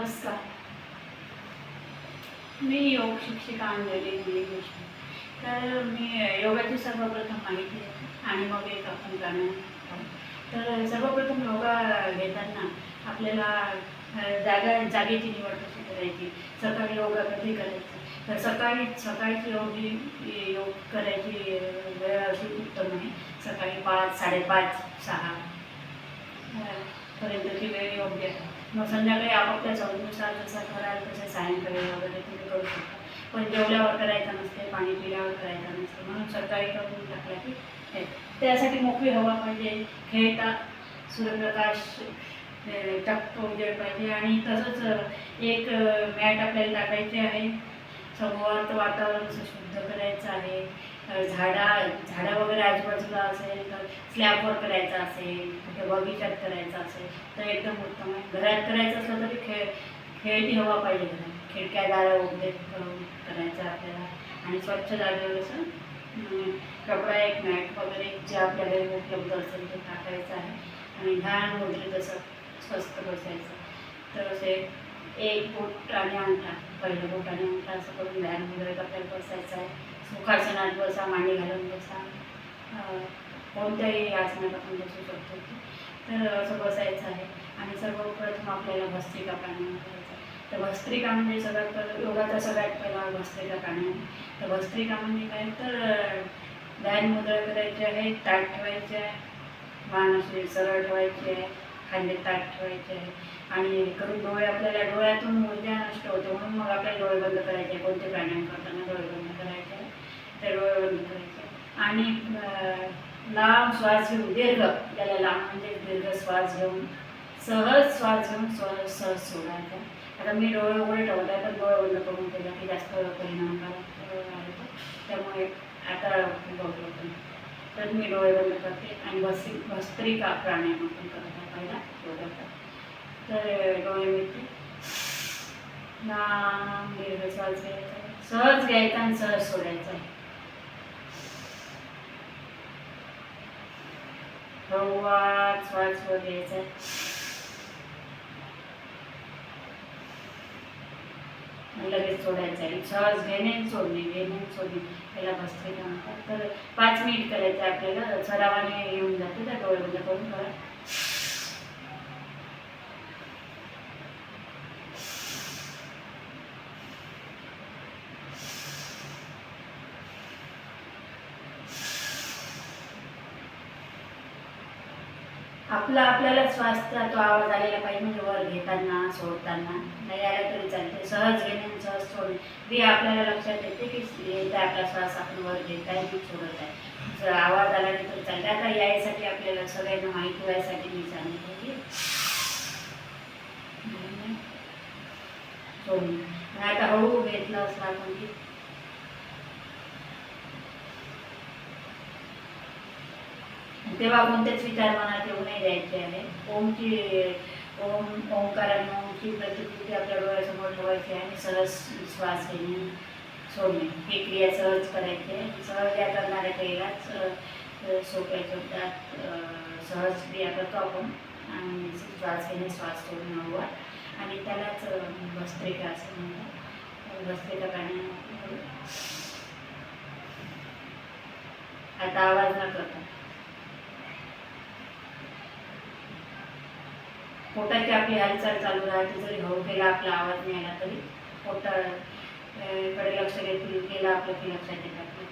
नमस्कार. मी योग शिक्षिका अंजली इंग्लिश. तर मी योगाची सर्वप्रथम माहिती देते आणि मग एक आपण प्राणायाम करू. तर सर्वप्रथम योगा घेताना आपल्याला जागेची निवड कशी करायची, सकाळी योगा कधी करायचा. तर सकाळची योग करायची वेळ अशी उत्तम आहे. सकाळी 5, 5:30, 6 पर्यंतची वेळ योग्य आहे. मग संध्याकाळी आपापल्या चवीनुसार जसं कराल तसं सायंकाळी वगैरे तुम्ही करू शकता. पण जेवल्यावर करायचं नसते, पाणी पिल्यावर करायचं नसते, म्हणून सकाळी करून टाकला की त्यासाठी मोकळी हवा पाहिजे, खेळता सूर्यप्रकाश चक्क उजेड पाहिजे. आणि तसंच एक मॅट आपल्याला टाकायची आहे. समोर वातावरण शुद्ध करायचं आहे. झाडं वगैरे आजूबाजूला असेल तर स्लॅबवर करायचं असेल, कुठे बगीचात करायचं असेल तर एकदम उत्तम आहे. घरात करायचं असलं तरी खेळती हवा पाहिजे. घरात खिडक्या दारं उघडे करून करायचं आपल्याला. आणि स्वच्छ जागेवर असं कपडा, एक मॅट वगैरे जे आपल्या घरी उपलब्ध असेल ते टाकायचं आहे. आणि ध्यान मुद्रेत असं स्वस्थ बसायचं. तर असे एक बोट आणि अंगठा, पहिलं बोट आणि अंगठा असं करून ध्यान मुद्रेत आपल्याला बसायचं आहे. सुखासनात बसा, मांडी घालून बसा, कोणत्याही आसनात आपण बसू शकतो. तर असं बसायचं आहे. आणि सर्वप्रथम आपल्याला भस्त्रिका प्राणायाम करायचा. तर भस्त्रिका म्हणजे योगाचा सगळ्यात पहिला भस्त्रिका प्राणायाम. तर भस्त्रिका म्हणजे काय, तर ध्यान मुद्रा करायची आहे, ताट ठेवायचे आहे, मान असे सरळ ठेवायची आहे, खांदे ताट ठेवायचे आहे. आणि करून डोळ्यातून ऊर्जा नष्ट होते, म्हणून मग आपल्याला डोळे बंद करायचे. कोणते प्राणायाम करताना डोळे बंद करायचे आहे, ते डोळे बंद करायचे. आणि लांब श्वास घेऊन त्याला लांब म्हणजे दीर्घ श्वास घेऊन सहज श्वास घेऊन सहज सोडायचा. आता मी डोळे उघडे ठेवत आहे, पण डोळे बंद करून केला की जास्त परिणामकारक आहे. त्यामुळे आता बघतो. तर मी डोळे बंद करते आणि भस्त्रिका प्राणायाम आपण करत आहे पहिला योगाचा. तर डोळे मिळते, लांब दीर्घ श्वास घ्यायचा, सहज घ्यायचा आणि सहज सोडायचा आहे. हळूवार श्वास घ्यायचा, लगेच सोडायचं आहे. श्वास घेणे सोडणे त्याला भस्त्रिका म्हणतात. तर 5 मिनिट करायचं आपल्याला, सरावाने येऊन जाते. त्या डोळे बंद करून करा. आपल्याला श्वासचा तो आवाज आलेला पाहिजे, म्हणजे वर घेताना सोडताना नाही आला तरी चालते. सहज घेणे आणि सहज सोडणे ती आपल्याला लक्षात येते की आपला श्वास आपण वर घेत आहे की सोडत आहे. जर आवाज आला नाही तरी चालते. आता यायसाठी आपल्याला सगळ्यांना माहिती व्हायसाठी मी सांगितलं की सोडणे. आणि आता हळू घेतलं असं आपण की तेव्हा कोणतेच विचार मनात येऊ नाही द्यायचे आहे. ओंकारानं ओमची प्रतिकृती आपल्या डोळ्यासमोर ठेवायची आहे आणि सहज श्वास घेणे सोडणे ही क्रिया सहज करायची आहे. सहज या करणाऱ्या क्रियेलाच सोप्या शब्दात सहज क्रिया करतो आपण. आणि श्वास घेणे, श्वास सोडणे हवा, आणि त्यालाच भस्त्रिका असं म्हणतात. भस्त्रिका प्राणायाम आता आवाज न करता पोटाची आपली हालचाल चालू राहते. जरी हळू केला आपला आवाज नाही आला तरी पोटाकडे लक्ष केला आपलं की लक्षात येतात की